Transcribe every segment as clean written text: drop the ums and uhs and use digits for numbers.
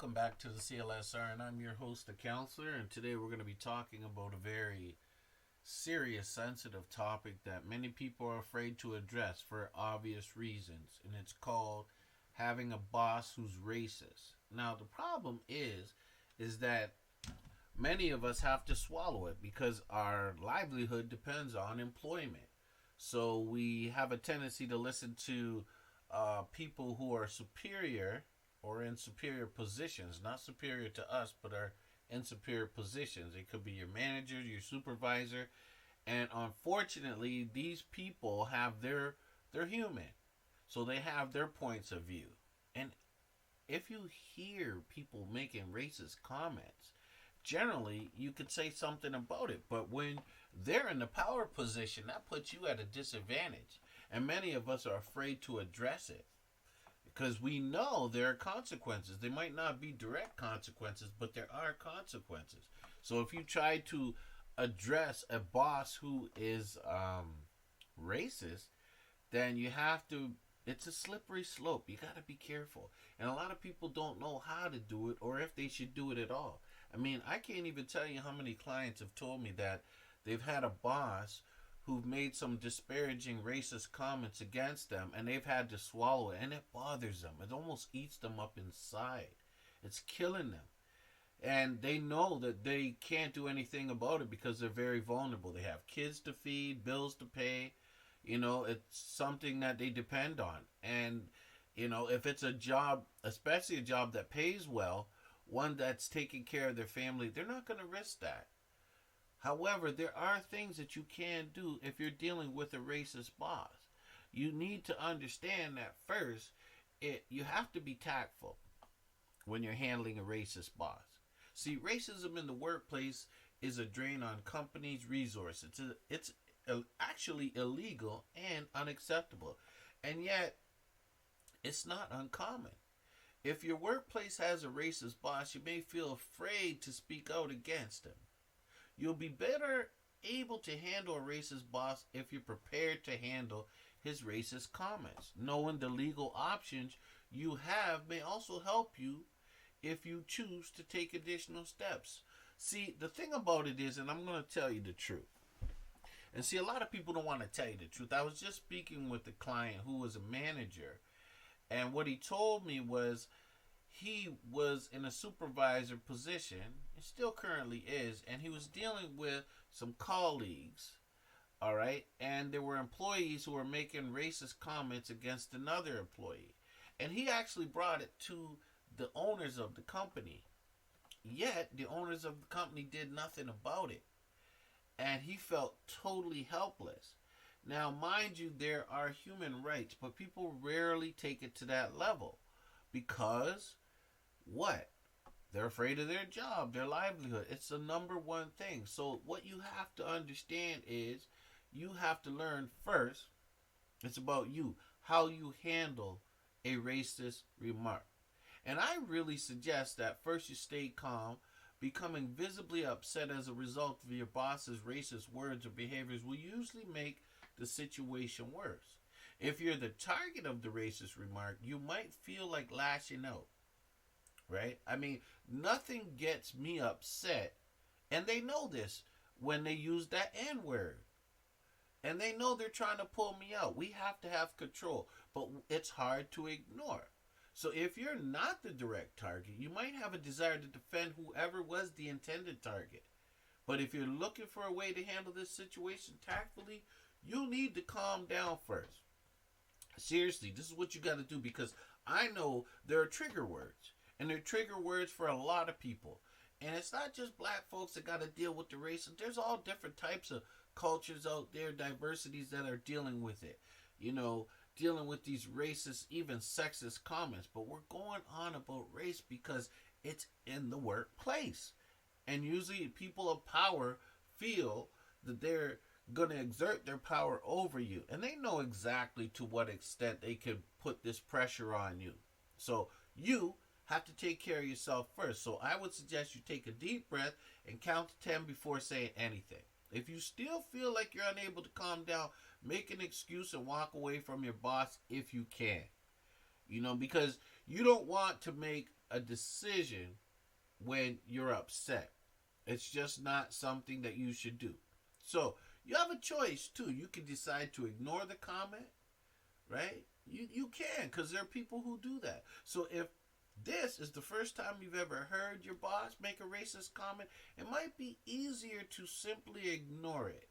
welcome back to the CLSR, and I'm your host, the counselor. And today we're going to be talking about a very serious, sensitive topic that many people are afraid to address for obvious reasons, and it's called having a boss who's racist. Now, the problem is that many of us have to swallow it because our livelihood depends on employment. So we have a tendency to listen to people who are superior or in superior positions, not superior to us, but are in superior positions. It could be your manager, your supervisor, and unfortunately, these people have they're human, so they have their points of view. And if you hear people making racist comments, generally you could say something about it. But when they're in the power position, that puts you at a disadvantage, and many of us are afraid to address it because we know there are consequences. They might not be direct consequences, but there are consequences. So if you try to address a boss who is racist, then you have to. It's a slippery slope. You got to be careful, and a lot of people don't know how to do it or if they should do it at all. I mean, I can't even tell you how many clients have told me that they've had a boss who've made some disparaging racist comments against them, and they've had to swallow it, and it bothers them. It almost eats them up inside. It's killing them. And they know that they can't do anything about it because they're very vulnerable. They have kids to feed, bills to pay. It's something that they depend on. And, if it's a job, especially a job that pays well, one that's taking care of their family, they're not going to risk that. However, there are things that you can do if you're dealing with a racist boss. You need to understand that first, you have to be tactful when you're handling a racist boss. See, racism in the workplace is a drain on companies' resources. It's actually illegal and unacceptable. And yet, it's not uncommon. If your workplace has a racist boss, you may feel afraid to speak out against him. You'll be better able to handle a racist boss if you're prepared to handle his racist comments. Knowing the legal options you have may also help you if you choose to take additional steps. See, the thing about it is, and I'm going to tell you the truth. And see, a lot of people don't want to tell you the truth. I was just speaking with a client who was a manager, and what he told me was he was in a supervisor position, and still currently is, and he was dealing with some colleagues, all right? And there were employees who were making racist comments against another employee. And he actually brought it to the owners of the company. Yet, the owners of the company did nothing about it. And he felt totally helpless. Now, mind you, there are human rights, but people rarely take it to that level. Because, what? They're afraid of their job, their livelihood. It's the number one thing. So what you have to understand is you have to learn first, it's about you, how you handle a racist remark. And I really suggest that first you stay calm. Becoming visibly upset as a result of your boss's racist words or behaviors will usually make the situation worse. If you're the target of the racist remark, you might feel like lashing out, right? I mean, nothing gets me upset, and they know this, when they use that N-word. And they know they're trying to pull me out. We have to have control, but it's hard to ignore. So if you're not the direct target, you might have a desire to defend whoever was the intended target. But if you're looking for a way to handle this situation tactfully, you need to calm down first. Seriously, this is what you got to do, because I know there are trigger words. And there are trigger words for a lot of people. And it's not just black folks that got to deal with the race. There's all different types of cultures out there, diversities that are dealing with it. Dealing with these racist, even sexist comments. But we're going on about race because it's in the workplace. And usually people of power feel that they're going to exert their power over you. And they know exactly to what extent they can put this pressure on you. So you have to take care of yourself first. So I would suggest you take a deep breath and count to 10 before saying anything. If you still feel like you're unable to calm down, make an excuse and walk away from your boss if you can. Because you don't want to make a decision when you're upset. It's just not something that you should do. So you have a choice too. You can decide to ignore the comment, right? You can, because there are people who do that. So if this is the first time you've ever heard your boss make a racist comment, it might be easier to simply ignore it.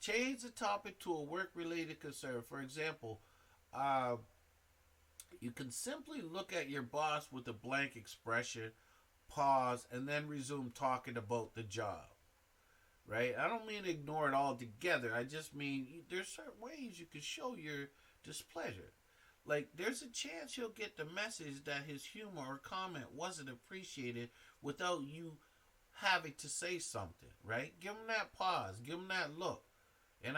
Change the topic to a work-related concern. For example, you can simply look at your boss with a blank expression, pause, and then resume talking about the job. Right? I don't mean ignore it altogether. I just mean there's certain ways you can show your displeasure. Like, there's a chance he'll get the message that his humor or comment wasn't appreciated without you having to say something, right? Give him that pause. Give him that look. And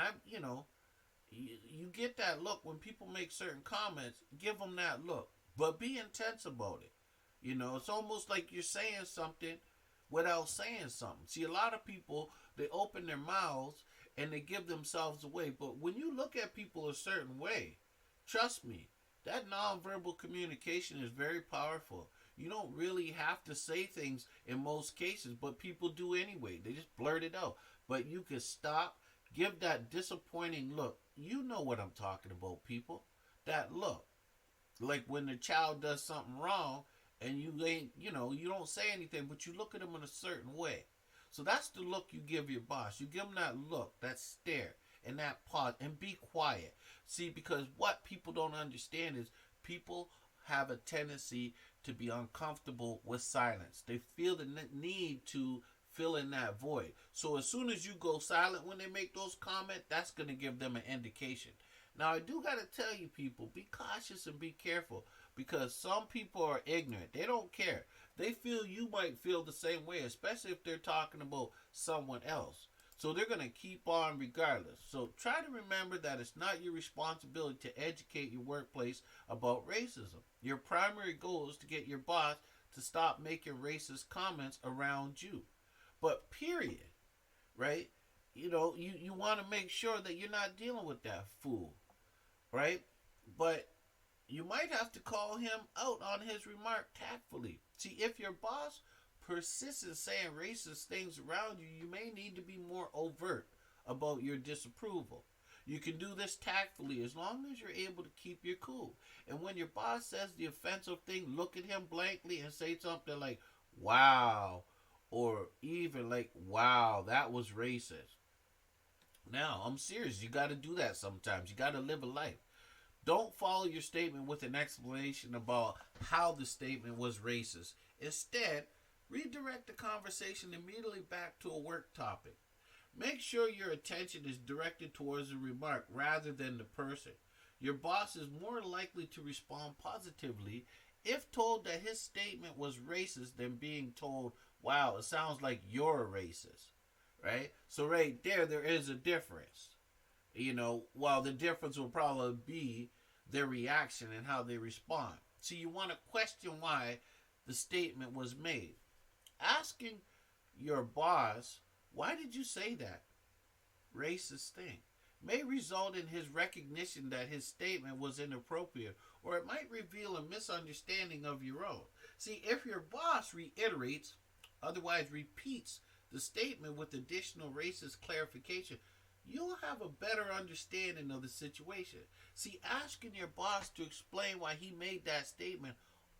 you get that look when people make certain comments. Give them that look. But be intense about it. It's almost like you're saying something without saying something. See, a lot of people, they open their mouths and they give themselves away. But when you look at people a certain way, trust me, that nonverbal communication is very powerful. You don't really have to say things in most cases, but people do anyway. They just blurt it out. But you can stop, give that disappointing look. You know what I'm talking about, people. That look. Like when the child does something wrong and you don't say anything, but you look at them in a certain way. So that's the look you give your boss. You give them that look, that stare, and that pause, and be quiet. See, because what people don't understand is people have a tendency to be uncomfortable with silence. They feel the need to fill in that void. So as soon as you go silent when they make those comments, that's going to give them an indication. Now, I do got to tell you, people, be cautious and be careful, because some people are ignorant. They don't care. They feel you might feel the same way, especially if they're talking about someone else. So they're going to keep on regardless. So try to remember that it's not your responsibility to educate your workplace about racism. Your primary goal is to get your boss to stop making racist comments around you. But period, right? You want to make sure that you're not dealing with that fool, right? But you might have to call him out on his remark tactfully. See, if your boss persists in saying racist things around you, you may need to be more overt about your disapproval. You can do this tactfully as long as you're able to keep your cool. And when your boss says the offensive thing, look at him blankly and say something like, wow, or even like, wow, that was racist. Now, I'm serious. You got to do that sometimes. You got to live a life. Don't follow your statement with an explanation about how the statement was racist. Instead, redirect the conversation immediately back to a work topic. Make sure your attention is directed towards the remark rather than the person. Your boss is more likely to respond positively if told that his statement was racist than being told, wow, it sounds like you're a racist. Right? So right there is a difference. While the difference will probably be their reaction and how they respond. So you want to question why the statement was made. Asking your boss, why did you say that racist thing, may result in his recognition that his statement was inappropriate, or it might reveal a misunderstanding of your own. See, if your boss reiterates, otherwise repeats the statement with additional racist clarification, you'll have a better understanding of the situation. See, asking your boss to explain why he made that statement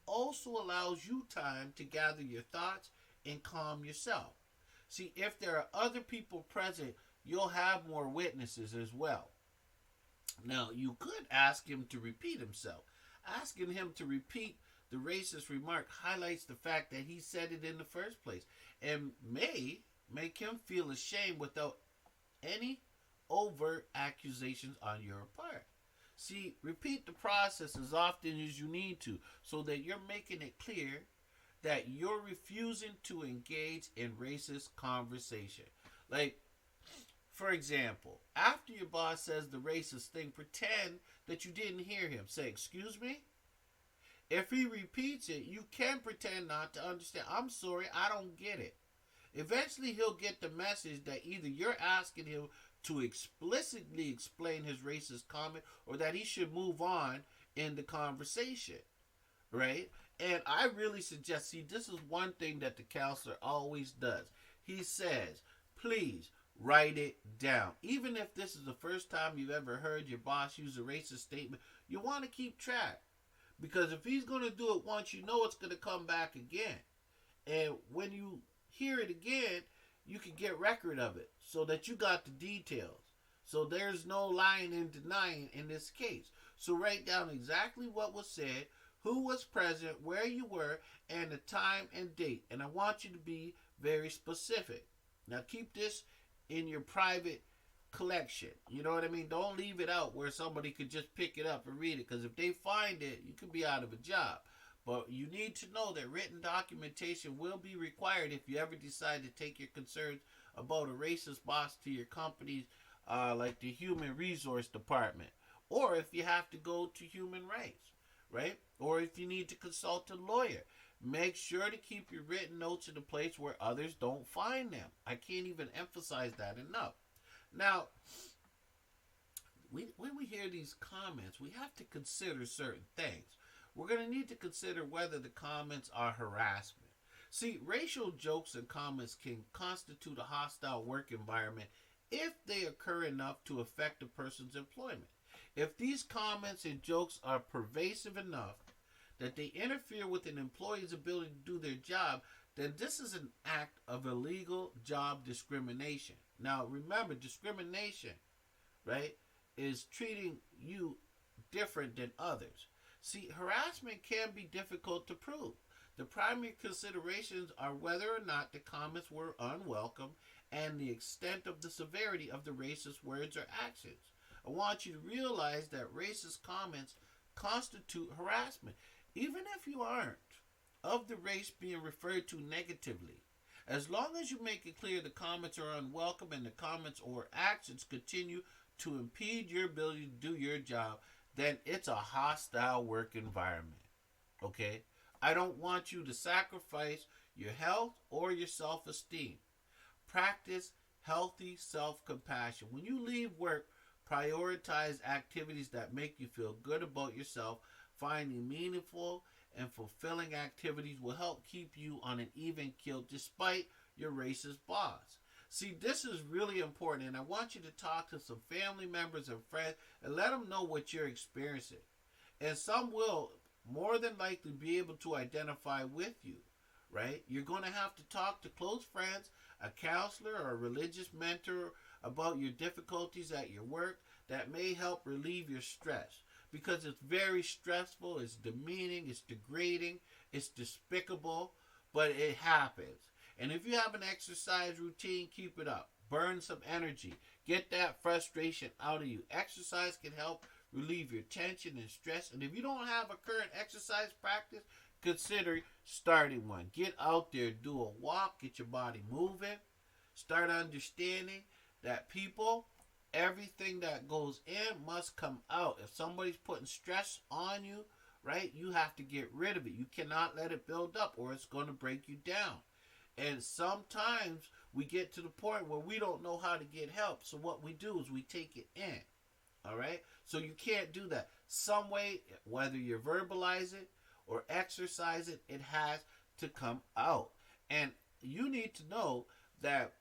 also allows you time to gather your thoughts and calm yourself. See, if there are other people present, you'll have more witnesses as well. Now, you could ask him to repeat himself. Asking him to repeat the racist remark highlights the fact that he said it in the first place and may make him feel ashamed without any overt accusations on your part. See, repeat the process as often as you need to so that you're making it clear that you're refusing to engage in racist conversation. Like, for example, after your boss says the racist thing, pretend that you didn't hear him. Say, excuse me? If he repeats it, you can pretend not to understand. I'm sorry, I don't get it. Eventually, he'll get the message that either you're asking him to explicitly explain his racist comment or that he should move on in the conversation, right? And I really suggest, see, this is one thing that the counselor always does. He says, please write it down. Even if this is the first time you've ever heard your boss use a racist statement, you want to keep track. Because if he's going to do it once, you know it's going to come back again. And when you hear it again, you can get record of it so that you got the details. So there's no lying and denying in this case. So write down exactly what was said, who was present, where you were, and the time and date. And I want you to be very specific. Now keep this in your private collection. You know what I mean? Don't leave it out where somebody could just pick it up and read it. Because if they find it, you could be out of a job. But you need to know that written documentation will be required if you ever decide to take your concerns about a racist boss to your company's, like the human resource department. Or if you have to go to human rights, right? Or if you need to consult a lawyer. Make sure to keep your written notes in a place where others don't find them. I can't even emphasize that enough. Now, when we hear these comments, we have to consider certain things. We're going to need to consider whether the comments are harassment. See, racial jokes and comments can constitute a hostile work environment if they occur enough to affect a person's employment. If these comments and jokes are pervasive enough that they interfere with an employee's ability to do their job, then this is an act of illegal job discrimination. Now, remember, discrimination, right, is treating you different than others. See, harassment can be difficult to prove. The primary considerations are whether or not the comments were unwelcome and the extent of the severity of the racist words or actions. I want you to realize that racist comments constitute harassment, even if you aren't of the race being referred to negatively. As long as you make it clear the comments are unwelcome and the comments or actions continue to impede your ability to do your job, then it's a hostile work environment. Okay? I don't want you to sacrifice your health or your self-esteem. Practice healthy self-compassion. When you leave work, prioritize activities that make you feel good about yourself. Finding meaningful and fulfilling activities will help keep you on an even keel despite your racist boss. See, this is really important, and I want you to talk to some family members and friends and let them know what you're experiencing. And some will more than likely be able to identify with you, right? You're going to have to talk to close friends, a counselor, or a religious mentor about your difficulties at your work that may help relieve your stress. Because it's very stressful, it's demeaning, it's degrading, it's despicable, but it happens. And if you have an exercise routine, keep it up. Burn some energy. Get that frustration out of you. Exercise can help relieve your tension and stress. And if you don't have a current exercise practice, consider starting one. Get out there, do a walk, get your body moving. Start understanding that people, everything that goes in must come out. If somebody's putting stress on you, right, you have to get rid of it. You cannot let it build up or it's going to break you down. And sometimes we get to the point where we don't know how to get help. So what we do is we take it in. All right? So you can't do that. Some way, whether you verbalize it or exercise it, it has to come out. And you need to know that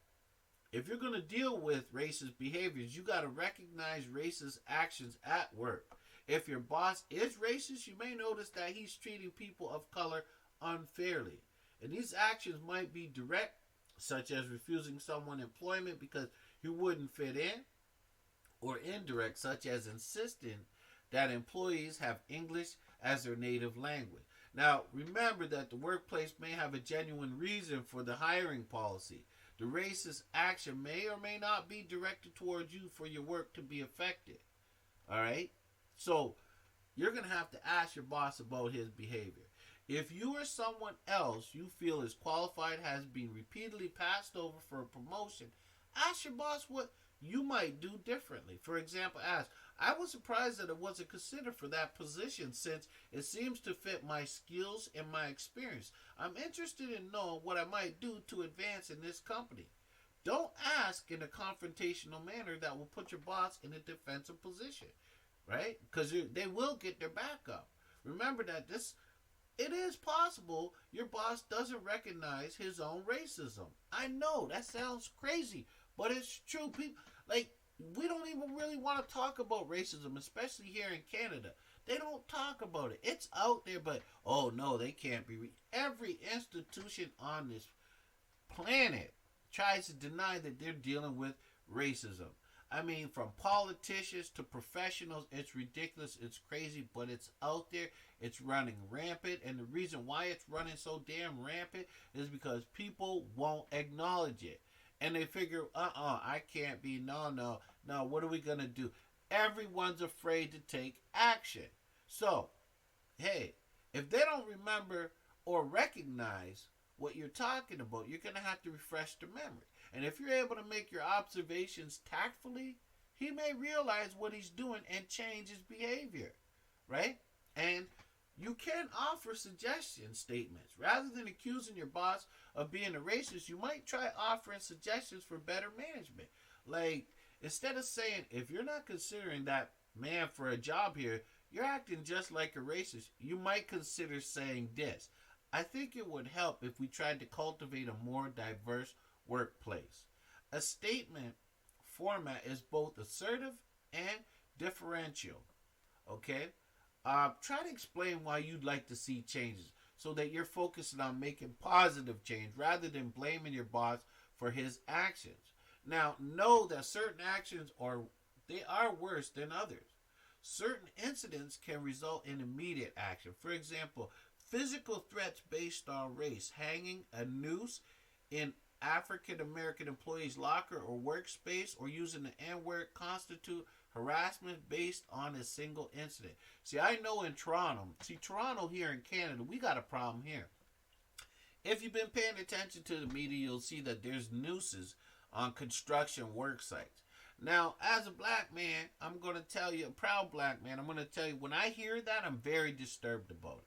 if you're going to deal with racist behaviors, you got to recognize racist actions at work. If your boss is racist, you may notice that he's treating people of color unfairly. And these actions might be direct, such as refusing someone employment because he wouldn't fit in, or indirect, such as insisting that employees have English as their native language. Now, remember that the workplace may have a genuine reason for the hiring policy. The racist action may or may not be directed towards you for your work to be effective. All right? So, you're going to have to ask your boss about his behavior. If you or someone else you feel is qualified has been repeatedly passed over for a promotion, ask your boss what you might do differently. For example, ask, I was surprised that it wasn't considered for that position since it seems to fit my skills and my experience. I'm interested in knowing what I might do to advance in this company. Don't ask in a confrontational manner that will put your boss in a defensive position, right? Because they will get their back up. Remember that this it is possible your boss doesn't recognize his own racism. I know that sounds crazy, but it's true. People like we don't even really want to talk about racism, especially here in Canada. They don't talk about it. It's out there, but oh no, they can't be. Every institution on this planet tries to deny that they're dealing with racism. I mean, from politicians to professionals, it's ridiculous, it's crazy, but it's out there, it's running rampant, and the reason why it's running so damn rampant is because people won't acknowledge it. And they figure, I can't be, no, what are we gonna do? Everyone's afraid to take action. So, hey, if they don't remember or recognize what you're talking about, you're gonna have to refresh their memory. And if you're able to make your observations tactfully, he may realize what he's doing and change his behavior, right? And you can offer suggestion statements. Rather than accusing your boss of being a racist, you might try offering suggestions for better management. Like, instead of saying, if you're not considering that man for a job here, you're acting just like a racist, you might consider saying this. I think it would help if we tried to cultivate a more diverse workplace. A statement format is both assertive and differential. Okay? Try to explain why you'd like to see changes so that you're focusing on making positive change rather than blaming your boss for his actions. Now, know that certain actions are worse than others. Certain incidents can result in immediate action. For example, physical threats based on race, hanging a noose in African American employees' locker or workspace, or using the N-word constitute harassment based on a single incident. See, I know in Toronto here in Canada, we got a problem here. If you've been paying attention to the media, you'll see that there's nooses on construction work sites. Now, as a black man, I'm going to tell you, a proud black man, I'm going to tell you, when I hear that, I'm very disturbed about it.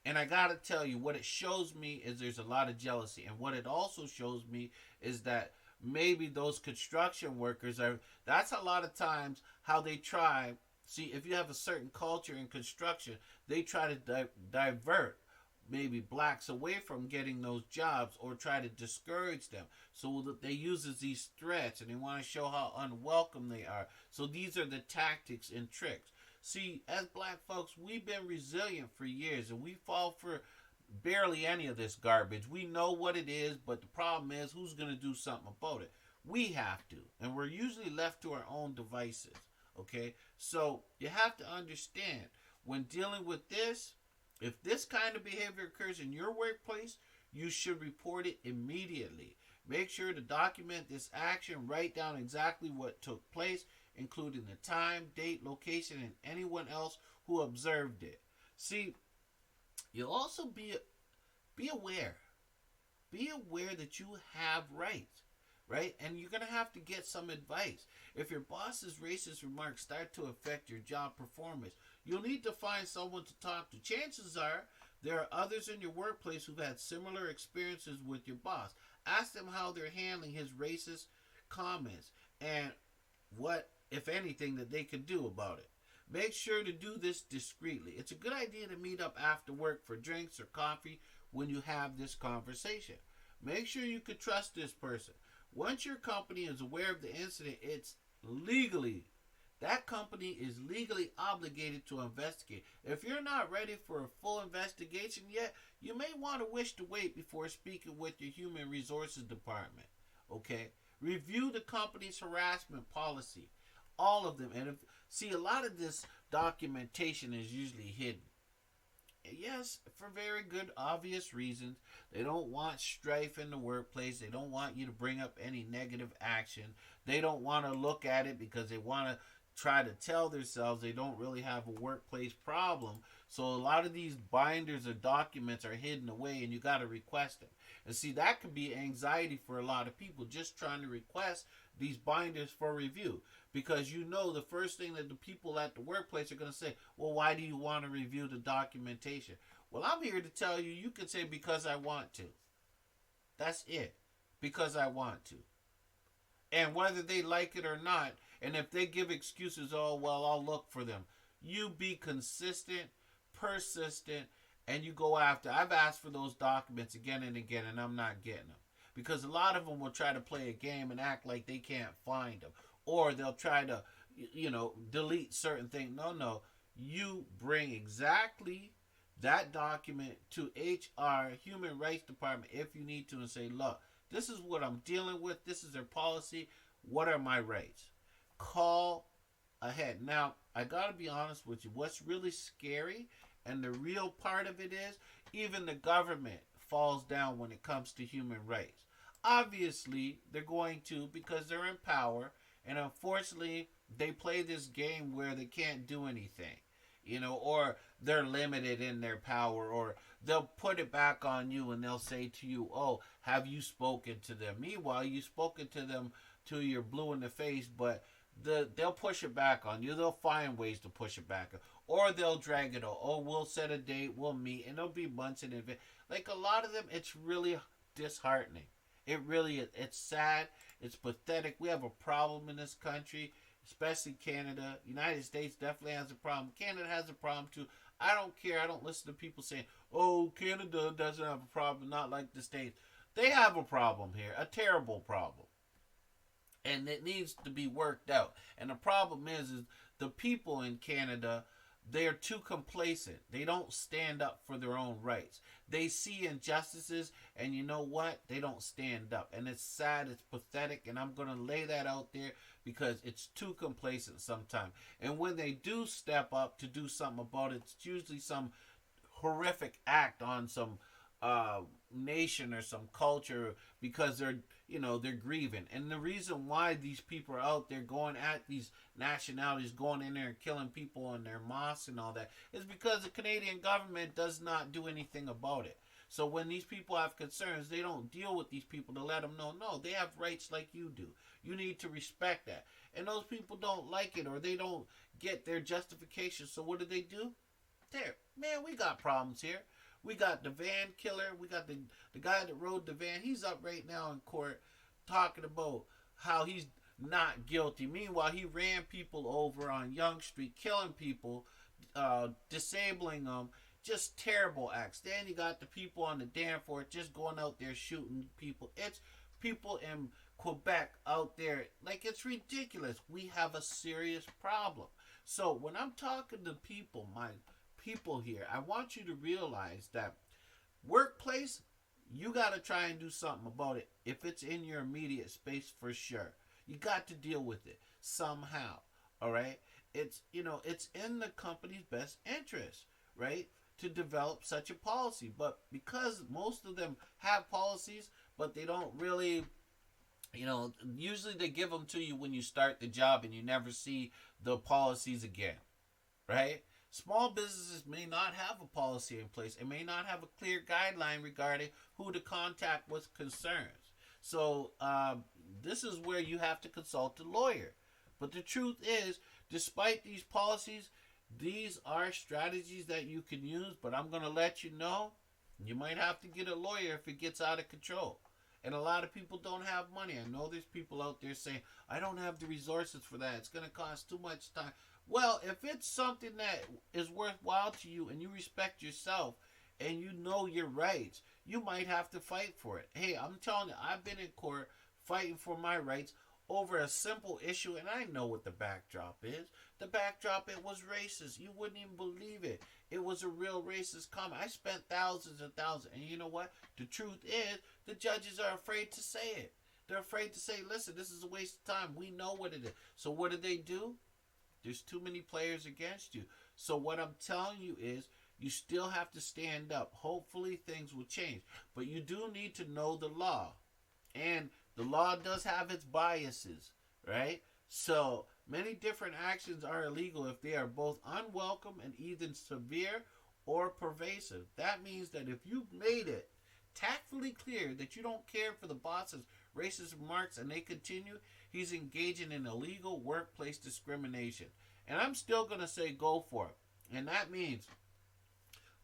And I gotta tell you, what it shows me is there's a lot of jealousy. And what it also shows me is that maybe those construction workers that's a lot of times how they try. See, if you have a certain culture in construction, they try to divert maybe blacks away from getting those jobs or try to discourage them. So that they use these threats and they want to show how unwelcome they are. So these are the tactics and tricks. See, as black folks, we've been resilient for years, and we fall for barely any of this garbage. We know what it is, but the problem is, who's going to do something about it? We have to, and we're usually left to our own devices, okay? So you have to understand, when dealing with this, if this kind of behavior occurs in your workplace, you should report it immediately. Make sure to document this action, write down exactly what took place, including the time, date, location, and anyone else who observed it. See, you'll also be aware. Be aware that you have rights, right? And you're going to have to get some advice. If your boss's racist remarks start to affect your job performance, you'll need to find someone to talk to. Chances are there are others in your workplace who've had similar experiences with your boss. Ask them how they're handling his racist comments and what, if anything, that they can do about it. Make sure to do this discreetly. It's a good idea to meet up after work for drinks or coffee when you have this conversation. Make sure you can trust this person. Once your company is aware of the incident, that company is legally obligated to investigate. If you're not ready for a full investigation yet, you may want to wish to wait before speaking with your human resources department. Okay? Review the company's harassment policy. All of them. And a lot of this documentation is usually hidden. Yes, for very good, obvious reasons. They don't want strife in the workplace. They don't want you to bring up any negative action. They don't want to look at it because they want to try to tell themselves they don't really have a workplace problem. So a lot of these binders or documents are hidden away and you got to request them. And see, that could be anxiety for a lot of people just trying to request these binders for review. Because you know the first thing that the people at the workplace are going to say, well, why do you want to review the documentation? Well, I'm here to tell you, you can say because I want to. That's it. Because I want to. And whether they like it or not, and if they give excuses, oh, well, I'll look for them. You be consistent, persistent, and you go after. I've asked for those documents again and again, and I'm not getting them because a lot of them will try to play a game and act like they can't find them, or they'll try to, delete certain things. No, no, you bring exactly that document to HR, Human Rights Department, if you need to, and say, look, this is what I'm dealing with. This is their policy. What are my rights? Call ahead. Now, I got to be honest with you. What's really scary and the real part of it is even the government falls down when it comes to human rights. Obviously, they're going to because they're in power, and unfortunately, they play this game where they can't do anything, or they're limited in their power, or they'll put it back on you and they'll say to you, oh, have you spoken to them? Meanwhile, you've spoken to them till you're blue in the face, but they'll push it back on you. They'll find ways to push it back, or they'll drag it on. Oh, we'll set a date, we'll meet, and it'll be months in advance. Like a lot of them, it's really disheartening. It really is. It's sad. It's pathetic. We have a problem in this country, especially Canada. United States definitely has a problem. Canada has a problem too. I don't care. I don't listen to people saying, oh, Canada doesn't have a problem, not like the States. They have a problem here, a terrible problem. And it needs to be worked out. And the problem is the people in Canada, they're too complacent. They don't stand up for their own rights. They see injustices, and you know what? They don't stand up. And it's sad, it's pathetic, and I'm going to lay that out there because it's too complacent sometimes. And when they do step up to do something about it, it's usually some horrific act on some nation or some culture because they're grieving. And the reason why these people are out there going at these nationalities, going in there and killing people in their mosques and all that, is because the Canadian government does not do anything about it. So when these people have concerns, they don't deal with these people to let them know, no, they have rights like you do. You need to respect that. And those people don't like it, or they don't get their justification. So what do? There, man, we got problems here. We got the van killer. We got the guy that rode the van. He's up right now in court talking about how he's not guilty. Meanwhile, he ran people over on Yonge Street, killing people, disabling them. Just terrible acts. Then you got the people on the Danforth just going out there shooting people. It's people in Quebec out there. Like, it's ridiculous. We have a serious problem. So when I'm talking to people, my people here, I want you to realize that workplace, you got to try and do something about it. If it's in your immediate space, for sure, you got to deal with it somehow. All right, it's in the company's best interest, right, to develop such a policy. But because most of them have policies, but they don't really, usually they give them to you when you start the job and you never see the policies again, right? Small businesses may not have a policy in place and may not have a clear guideline regarding who to contact with concerns. So this is where you have to consult a lawyer. But the truth is, despite these policies, these are strategies that you can use. But I'm going to let you know, you might have to get a lawyer if it gets out of control. And a lot of people don't have money. I know there's people out there saying, I don't have the resources for that. It's going to cost too much time. Well, if it's something that is worthwhile to you and you respect yourself and you know your rights, you might have to fight for it. Hey, I'm telling you, I've been in court fighting for my rights over a simple issue, and I know what the backdrop is. The backdrop, it was racist. You wouldn't even believe it. It was a real racist comment. I spent thousands and thousands, and you know what? The truth is, the judges are afraid to say it. They're afraid to say, listen, this is a waste of time. We know what it is. So what do? There's too many players against you. So what I'm telling you is you still have to stand up. Hopefully things will change. But you do need to know the law. And the law does have its biases, right? So many different actions are illegal if they are both unwelcome and either severe or pervasive. That means that if you've made it tactfully clear that you don't care for the boss's racist remarks and they continue, he's engaging in illegal workplace discrimination. And I'm still going to say go for it. And that means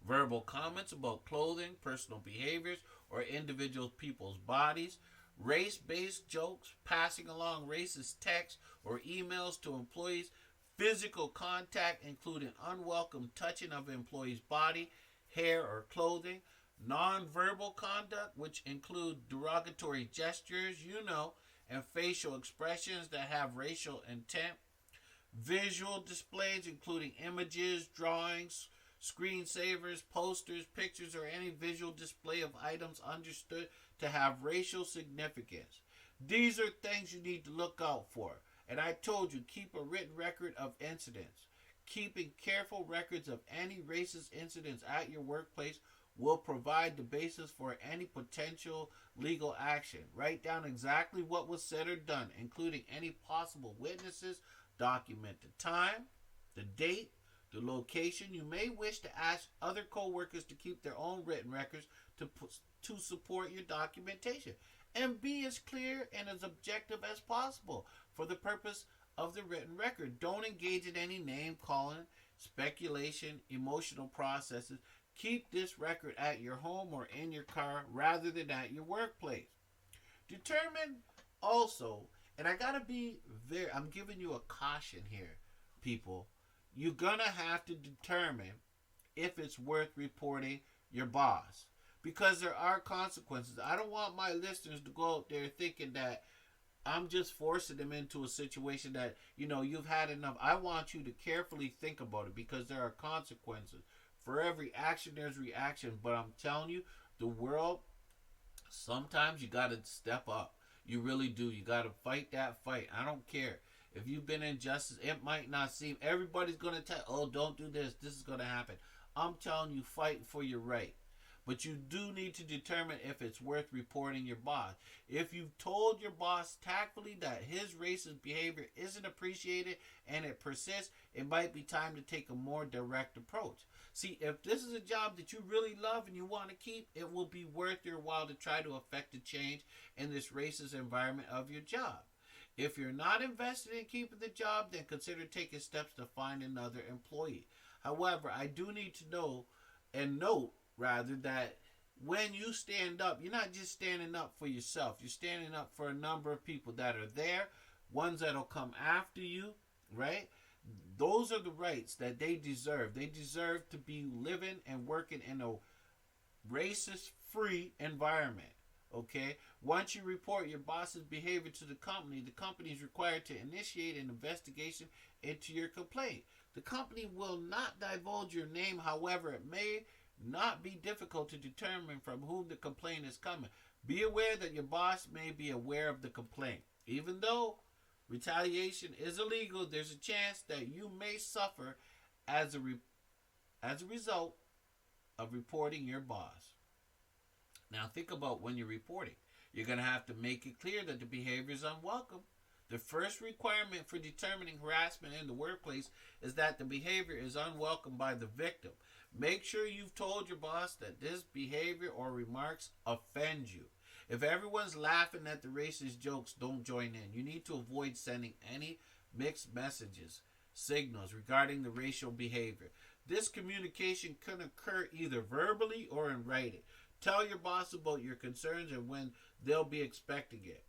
verbal comments about clothing, personal behaviors, or individual people's bodies, race-based jokes, passing along racist texts or emails to employees, physical contact, including unwelcome touching of an employee's body, hair, or clothing. Nonverbal conduct, which include derogatory gestures, and facial expressions that have racial intent. Visual displays, including images, drawings, screensavers, posters, pictures, or any visual display of items understood to have racial significance. These are things you need to look out for. And I told you, keep a written record of incidents. Keeping careful records of any racist incidents at your workplace will provide the basis for any potential legal action. Write down exactly what was said or done, including any possible witnesses. Document the time, the date, the location. You may wish to ask other co-workers to keep their own written records to support your documentation. And be as clear and as objective as possible for the purpose of the written record. Don't engage in any name calling, speculation, emotional processes. Keep this record at your home or in your car rather than at your workplace. Determine also, and I gotta be I'm giving you a caution here, people. You're gonna have to determine if it's worth reporting your boss, because there are consequences. I don't want my listeners to go out there thinking that I'm just forcing them into a situation that, you've had enough. I want you to carefully think about it, because there are consequences. For every action, there's reaction. But I'm telling you, the world, sometimes you got to step up. You really do. You got to fight that fight. I don't care. If you've been injustice, it might not seem. Everybody's going to tell, oh, don't do this. This is going to happen. I'm telling you, fight for your right. But you do need to determine if it's worth reporting your boss. If you've told your boss tactfully that his racist behavior isn't appreciated and it persists, it might be time to take a more direct approach. See, if this is a job that you really love and you want to keep, it will be worth your while to try to affect a change in this racist environment of your job. If you're not invested in keeping the job, then consider taking steps to find another employee. However, I do need to note that when you stand up, you're not just standing up for yourself. You're standing up for a number of people that are there, ones that'll come after you, right? Those are the rights that they deserve. They deserve to be living and working in a racist-free environment, okay? Once you report your boss's behavior to the company is required to initiate an investigation into your complaint. The company will not divulge your name. However, it may not be difficult to determine from whom the complaint is coming. Be aware that your boss may be aware of the complaint. Even though retaliation is illegal, there's a chance that you may suffer as a result of reporting your boss. Now think about when you're reporting. You're going to have to make it clear that the behavior is unwelcome. The first requirement for determining harassment in the workplace is that the behavior is unwelcome by the victim. Make sure you've told your boss that this behavior or remarks offend you. If everyone's laughing at the racist jokes, don't join in. You need to avoid sending any mixed messages, signals regarding the racial behavior. This communication can occur either verbally or in writing. Tell your boss about your concerns and when they'll be expecting it,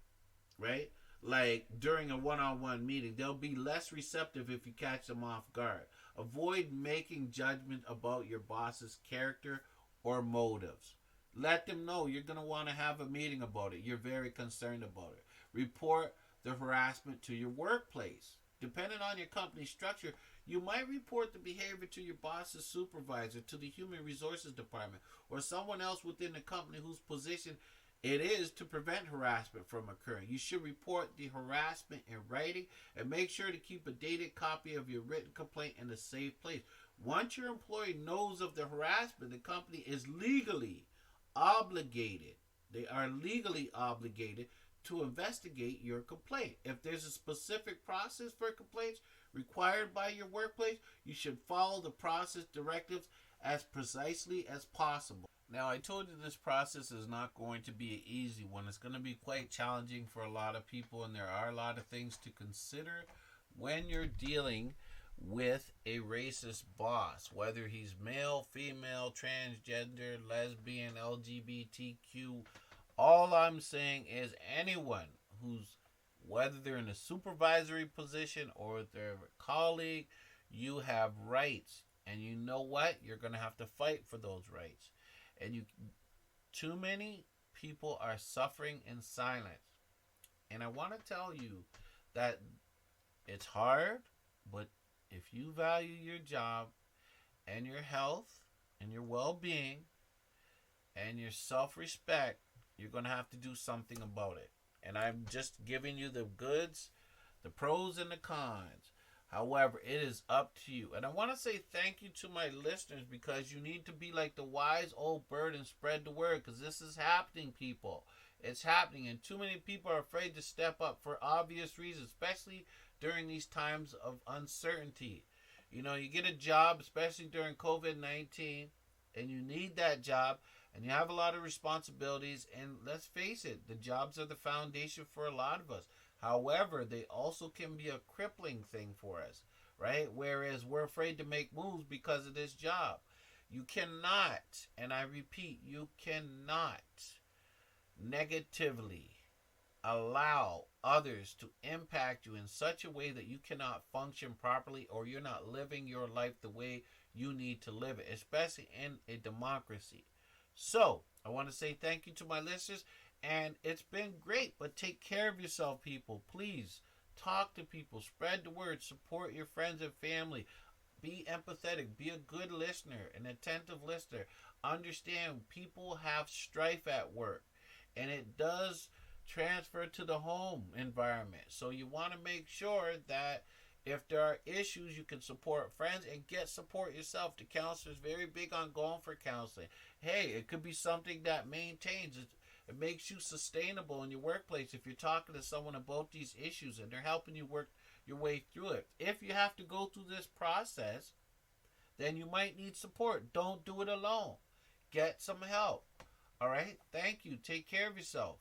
right? Like during a one-on-one meeting, they'll be less receptive if you catch them off guard. Avoid making judgment about your boss's character or motives. Let them know you're going to want to have a meeting about it. You're very concerned about it. Report the harassment to your workplace. Depending on your company structure, you might report the behavior to your boss's supervisor, to the human resources department, or someone else within the company whose position it is to prevent harassment from occurring. You should report the harassment in writing and make sure to keep a dated copy of your written complaint in a safe place. Once your employee knows of the harassment, the company is legally obligated. They are legally obligated to investigate your complaint. If there's a specific process for complaints required by your workplace, you should follow the process directives as precisely as possible. Now, I told you this process is not going to be an easy one. It's going to be quite challenging for a lot of people, and there are a lot of things to consider when you're dealing with a racist boss, whether he's male, female, transgender, lesbian, LGBTQ. All I'm saying is anyone whether they're in a supervisory position or they're a colleague, you have rights. And you know what? You're going to have to fight for those rights. And too many people are suffering in silence. And I want to tell you that it's hard, but if you value your job and your health and your well-being and your self-respect, you're going to have to do something about it. And I'm just giving you the goods, the pros and the cons. However, it is up to you. And I want to say thank you to my listeners, because you need to be like the wise old bird and spread the word, because this is happening, people. It's happening, and too many people are afraid to step up for obvious reasons, especially during these times of uncertainty. You know, you get a job, especially during COVID-19, and you need that job, and you have a lot of responsibilities, and let's face it, the jobs are the foundation for a lot of us. However, they also can be a crippling thing for us, right? Whereas we're afraid to make moves because of this job. You cannot, and I repeat, you cannot negatively allow others to impact you in such a way that you cannot function properly, or you're not living your life the way you need to live it, especially in a democracy. So, I want to say thank you to my listeners, and it's been great, but take care of yourself, people. Please talk to people, spread the word, support your friends and family. Be empathetic, be a good listener, an attentive listener. Understand people have strife at work, and it does transfer to the home environment. So you want to make sure that if there are issues, you can support friends and get support yourself. The counselor is very big on going for counseling. Hey, it could be something that maintains it. It makes you sustainable in your workplace if you're talking to someone about these issues and they're helping you work your way through it. If you have to go through this process, then you might need support. Don't do it alone. Get some help. All right? Thank you. Take care of yourself.